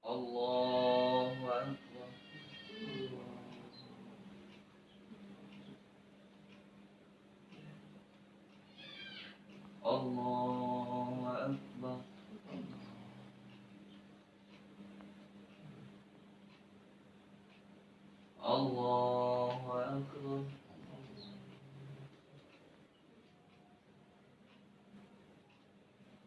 Allahu Akbar. Allahu Akbar. Allahu Akbar.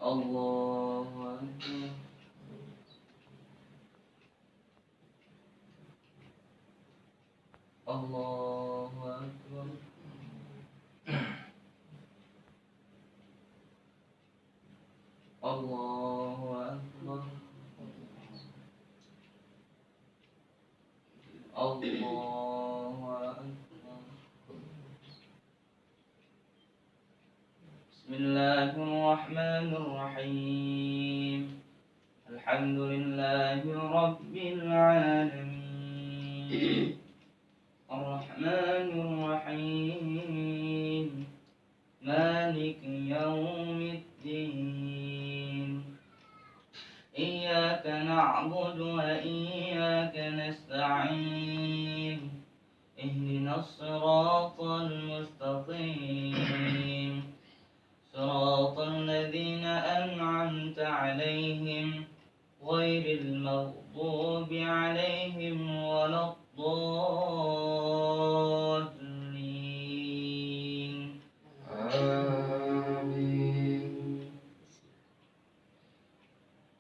Allahu Akbar. Allahu Akbar. Allahu Akbar. Allahu Akbar. Bismillahirrahmanirrahim. Alhamdulillahi Rabbil Alamin. Ar-Rahmanir-Rahim. Maliki Yawmiddin. Iyyaka na'budu wa iyyaka nasta'in. Ihdinas siratal mustaqim. Siratal ladzina an'amta 'alaihim ghairil maghdubi 'alaihim waladdallin. Amin.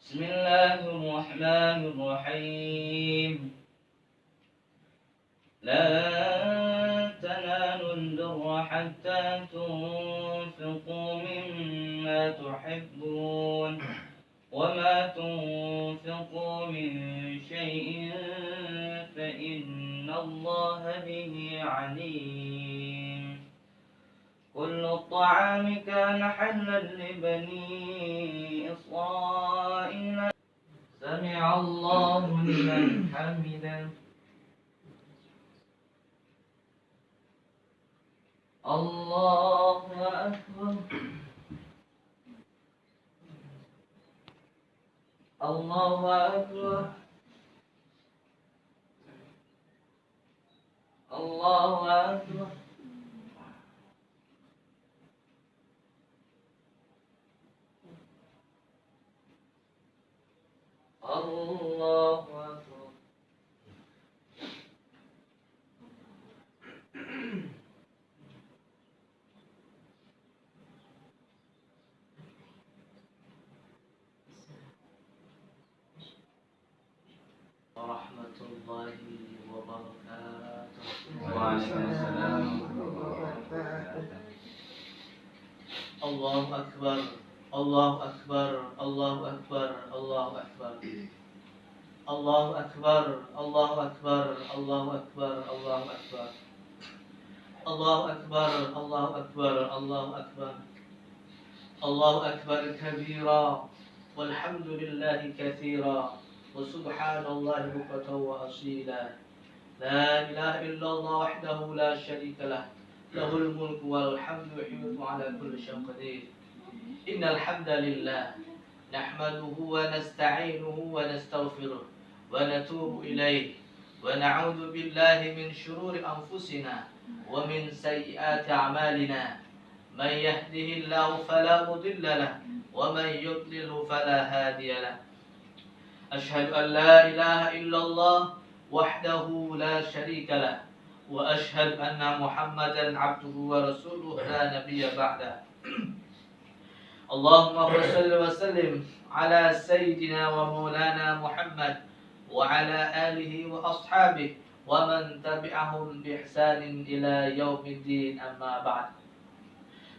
Bismillahirrahmanirrahim. La tanalul birra hatta tunfiqu mimma tuhibbun wa ma tunfiqu min shay'in fa inna Allaha bihi 'alim. كل الطعام كان حلا لبني إسرائيل. سمع الله لمن حمده. الله أكبر. الله أكبر. الله أكبر. الله أكبر. ورحمة الله وبركاته. وعليكم السلام ورحمة الله وبركاته. الله أكبر. الله أكبر. الله أكبر. الله أكبر. الله أكبر. الله أكبر. الله أكبر. الله أكبر. الله أكبر. الله أكبر. الله أكبر. الله أكبر كبيرا والحمد لله كثيرا وسبحان الله بكرة وأصيلا. لا إله إلا الله وحده لا شريك له له الملك والحمد يحيي على كل شيء قدير. إن الحمد لله نحمده ونستعينه ونستغفره ونتوب إليه ونعوذ بالله من شرور أنفسنا ومن سيئات أعمالنا. من يهده الله فلا مضل له ومن يضلل فلا هادي له. أشهد أن لا إله إلا الله وحده لا شريك له وأشهد أن محمدا عبده ورسوله لا نبي بعده. اللهم صل وسلم على سيدنا ومولانا محمد وعلى آله وأصحابه ومن تبعهم بإحسان إلى يوم الدين. أما بعد.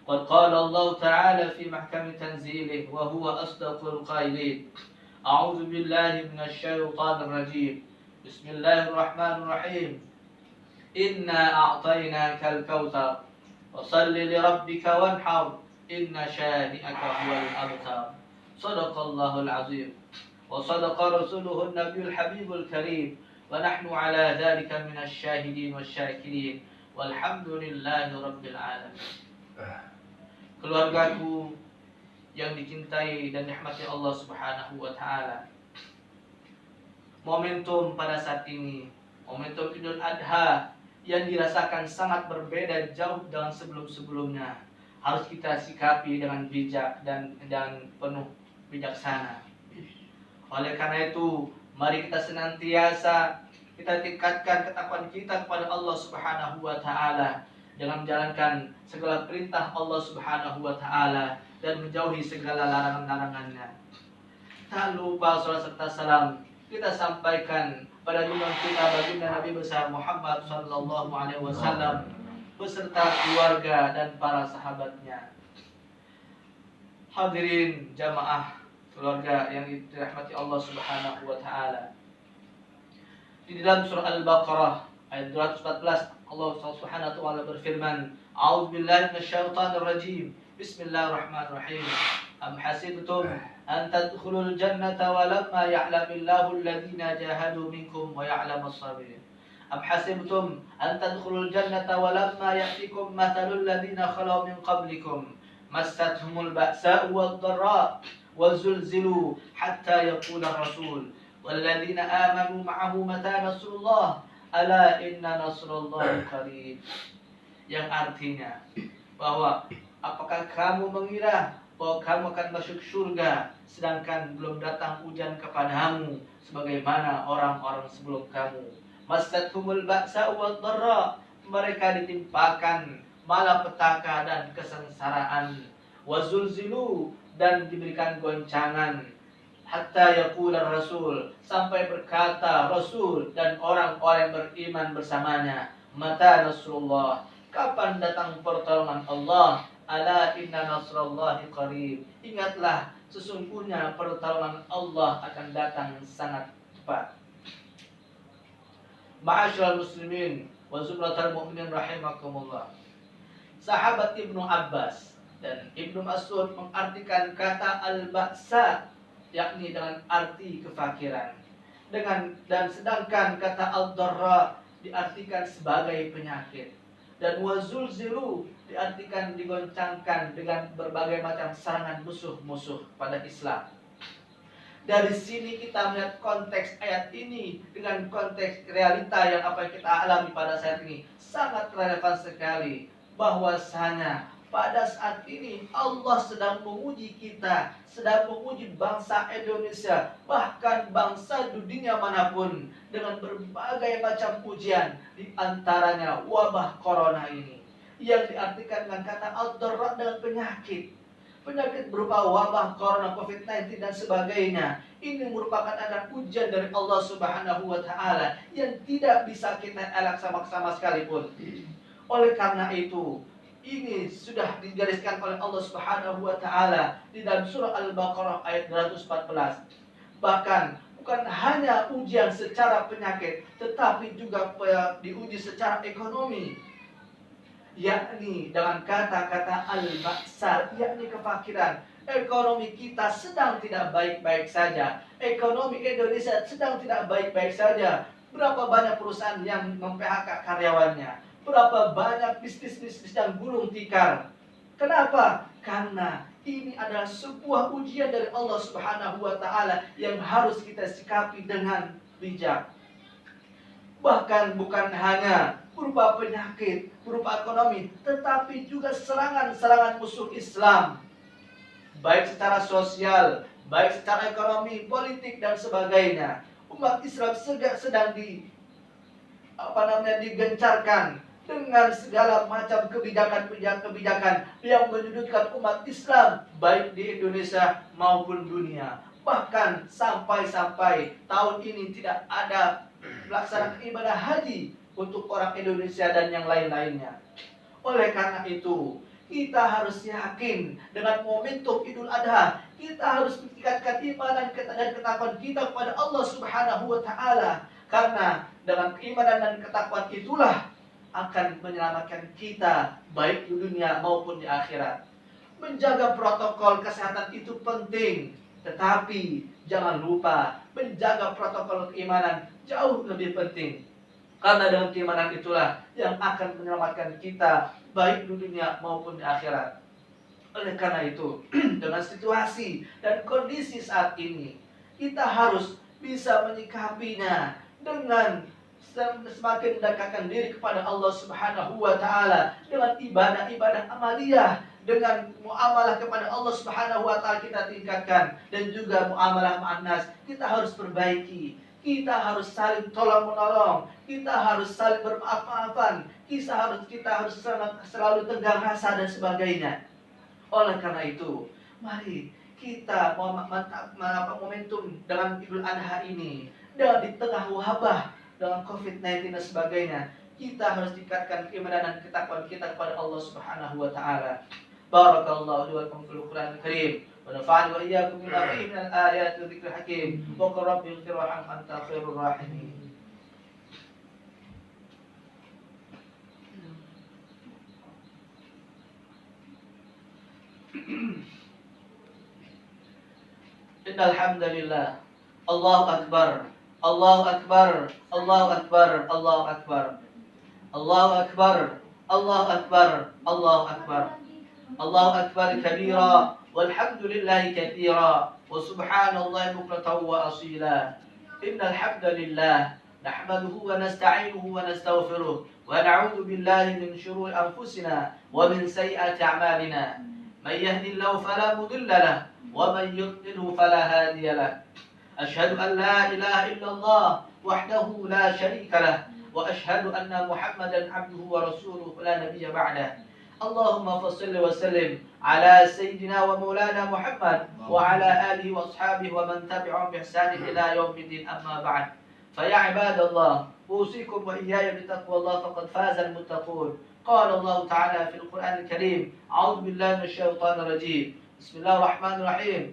قد قال الله تعالى في محكم تنزيله وهو أصدق القائلين. أعوذ بالله من الشيطان الرجيم. بسم الله الرحمن الرحيم. إنا أعطيناك الكوثر وصل لربك وانحر إن شانئك هو الأبتر. صدق الله العظيم وصدق رسوله النبي الحبيب الكريم ونحن على ذلك من الشاهدين والشاكرين والحمد لله رب العالمين. Keluargaku yang dicintai dan dirahmati Allah Subhanahu wa taala. momentum pada saat ini, momentum Idul Adha yang dirasakan sangat berbeda jauh dengan sebelum-sebelumnya, harus kita sikapi dengan bijak dan penuh bijaksana. Oleh karena itu, mari kita senantiasa kita tingkatkan ketakwaan kita kepada Allah Subhanahu wa taala dengan menjalankan segala perintah Allah Subhanahu wa taala dan menjauhi segala larangan-larangannya. Tak lupa salat serta salam kita sampaikan pada junjungan kita baginda Nabi besar Muhammad sallallahu alaihi wasallam beserta keluarga dan para sahabatnya. Hadirin jamaah keluarga yang dirahmati Allah Subhanahu wa taala. Di dalam surah Al-Baqarah ayat 214 Allah Subhanahu wa taala berfirman, "A'udzubillahi minasyaitonir rajim. Bismillahirrahmanirrahim. Am hasibtum an tadkhulul jannata wa lamma ya'lamillahu alladhina jahadu minkum wa ya'lamus sabirin. Am hasibtum an tadkhulul jannata wa lamma ya'tikum mathalul ladhina khalaw min qablikum massathumul ba'sa'u wad-dharra wa zulzilu hatta yaqula ar-rasul walladzina amanu ma'ahu mata nasrullah ala inna nasrullahi qarib." Yang artinya bahwa apakah kamu mengira bahwa kamu akan masuk surga sedangkan belum datang ujian kepadamu sebagaimana orang-orang sebelum kamu? Massathumul ba'sa wad-dharra, mereka ditimpakan malapetaka dan kesengsaraan. Wazulzilu, dan diberikan goncangan. Hatta yaqula rasul, sampai berkata Rasul dan orang-orang yang beriman bersamanya, mata nasrullah, kapan datang pertolongan Allah? Ala inna nasrallahi qarib, ingatlah sesungguhnya pertolongan Allah akan datang sangat cepat. Ma'asyiral muslimin wa zumratal mu'minin rahimakumullah. Sahabat Ibnu Abbas dan Ibnu Mas'ud mengartikan kata al-ba'sa yakni dengan arti kefakiran. Dan sedangkan kata al-dharra diartikan sebagai penyakit. Dan wazulzilu diartikan digoncangkan dengan berbagai macam serangan musuh-musuh pada Islam. Dari sini kita melihat konteks ayat ini dengan konteks realita yang apa yang kita alami pada saat ini sangat relevan sekali. Bahwasanya pada saat ini Allah sedang menguji kita, sedang menguji bangsa Indonesia, bahkan bangsa dunia manapun dengan berbagai macam ujian, di antaranya wabah corona ini yang diartikan dengan kata al-dharra dengan penyakit. Penyakit berupa wabah corona, COVID-19 dan sebagainya. Ini merupakan adalah ujian dari Allah Subhanahu wa taala yang tidak bisa kita elak sama sekalipun. Oleh karena itu, ini sudah digariskan oleh Allah Subhanahu wa taala di dalam surah Al-Baqarah ayat 214. Bahkan bukan hanya ujian secara penyakit, tetapi juga diuji secara ekonomi. Yakni dengan kata-kata al-ba'sa, yakni kefakiran. Ekonomi kita sedang tidak baik-baik saja. Ekonomi Indonesia sedang tidak baik-baik saja. Berapa banyak perusahaan yang mem-PHK karyawannya? Berapa banyak bisnis-bisnis yang gulung tikar? Kenapa? Karena ini adalah sebuah ujian dari Allah Subhanahu wa taala yang harus kita sikapi dengan bijak. Bahkan bukan hanya berupa penyakit, berupa ekonomi, tetapi juga serangan-serangan musuh Islam. Baik secara sosial, baik secara ekonomi, politik dan sebagainya. Umat Islam sedang digencarkan dengan segala macam kebijakan-kebijakan yang menyudutkan umat Islam baik di Indonesia maupun dunia. Bahkan sampai tahun ini tidak ada pelaksanaan ibadah haji untuk orang Indonesia dan yang lain-lainnya. Oleh karena itu, kita harus yakin dengan momentum Idul Adha, kita harus meningkatkan iman dan ketakwaan kita kepada Allah Subhanahu wa taala. Karena dengan keimanan dan ketakwaan itulah akan menyelamatkan kita baik di dunia maupun di akhirat. Menjaga protokol kesehatan itu penting, tetapi jangan lupa menjaga protokol keimanan jauh lebih penting. Karena dengan keimanan itulah yang akan menyelamatkan kita baik di dunia maupun di akhirat. Oleh karena itu, dengan situasi dan kondisi saat ini, kita harus bisa menyikapinya dengan semakin mendekatkan diri kepada Allah Subhanahu wa taala dengan ibadah-ibadah amaliyah, dengan muamalah kepada Allah Subhanahu wa taala kita tingkatkan, dan juga muamalah ma'anas kita harus perbaiki. Kita harus saling tolong menolong, kita harus saling bermaaf-maafan, kita harus selalu tegang rasa dan sebagainya. Oleh karena itu, mari kita momentum dengan Idul Adha ini, dan di tengah wabah dengan COVID-19 dan sebagainya, kita harus tingkatkan keimanan dan ketakwaan kita kepada Allah Subhanahu wa taala. Barakallahu li wa lakum fil Qur'anil Karim wa nafa'ani wa iyyakum bima fihi minal ayati wa dzikril hakim. Wa qur rabbi ighfir warham anta khairur rahimin. Innal hamdalillah. Allahu akbar. Allahu akbar. Allahu akbar. Allahu akbar. Allahu akbar. Allahu akbar. Allahu akbar. Allahu akbar kabira walhamdulillahi katsira wa subhanallahi bukratan wa asila. Innal hamdalillah nahmaduhu wa nasta'inuhu wa nastaghfiruh wa na'udzu billahi min shururi anfusina wa min sayyiati a'malina. Man yahdihillahu fala mudilla lahu wa man yudlilhu fala hadiya lahu. أشهد أن لا إله إلا الله وحده لا شريك له وأشهد أن محمدا عبده ورسوله لا نبي بعده. اللهم فصل وسلم على سيدنا ومولانا محمد وعلى آله وأصحابه ومن تبعهم بإحسان إلى يوم الدين. أما بعد، فيا عباد الله أوصيكم وإياي بتقوى الله فقد فاز المتقون. قال الله تعالى في القرآن الكريم: أعوذ بالله من الشيطان الرجيم. بسم الله الرحمن الرحيم.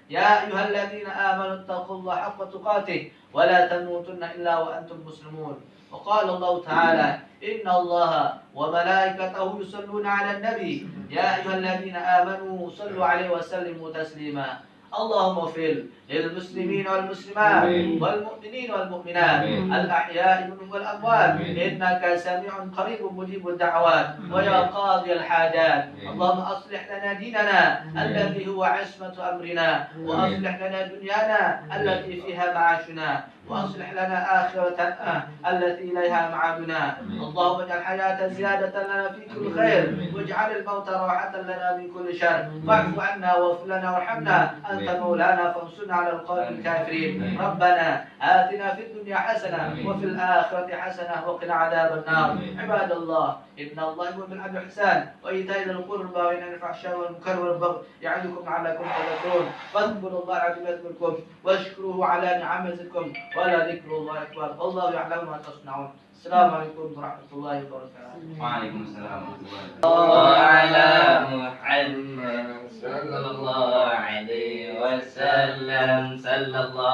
يا أيها الذين آمنوا اتقوا الله حق تقاته ولا تموتن إلا وأنتم مسلمون. وقال الله تعالى: إن الله وملائكته يصلون على النبي يا أيها الذين آمنوا صلوا عليه وسلموا تسليما. اللهم اغفر للمسلمين والمسلمات والمؤمنين والمؤمنات الأحياء منهم والأموات إنك سميع قريب مجيب الدعوات ويا قاضي الحاجات. اللهم أصلح لنا ديننا الذي هو عصمة أمرنا، وأصلح لنا دنيانا التي فيها معاشنا، وأصلح لنا آخرتنا التي إليها معادنا. اللهم اجعل الحياة زيادة لنا في كل خير، واجعل الموت راحة لنا من كل شر. واعف عنا واغفر لنا وارحمنا، أنت مولانا فانصرنا على القوم الكافرين. ربنا آتنا في الدنيا حسنة وفي الآخرة حسنة وقنا عذاب النار. عباد الله، إن الله يأمر بالعدل والإحسان وإيتاء ذي القربى وينهى عن الفحشاء والمنكر والبغي يعظكم لعلكم تذكرون. فاذكروا الله العظيم يذكركم واشكروه على نعم يزدكم ولذكر الله أكبر والله يعلم ما تصنعون. السلام عليكم ورحمة الله وبركاته. وعليكم السلام ورحمة الله على محمد صلى الله عليه وسلم. صلى الله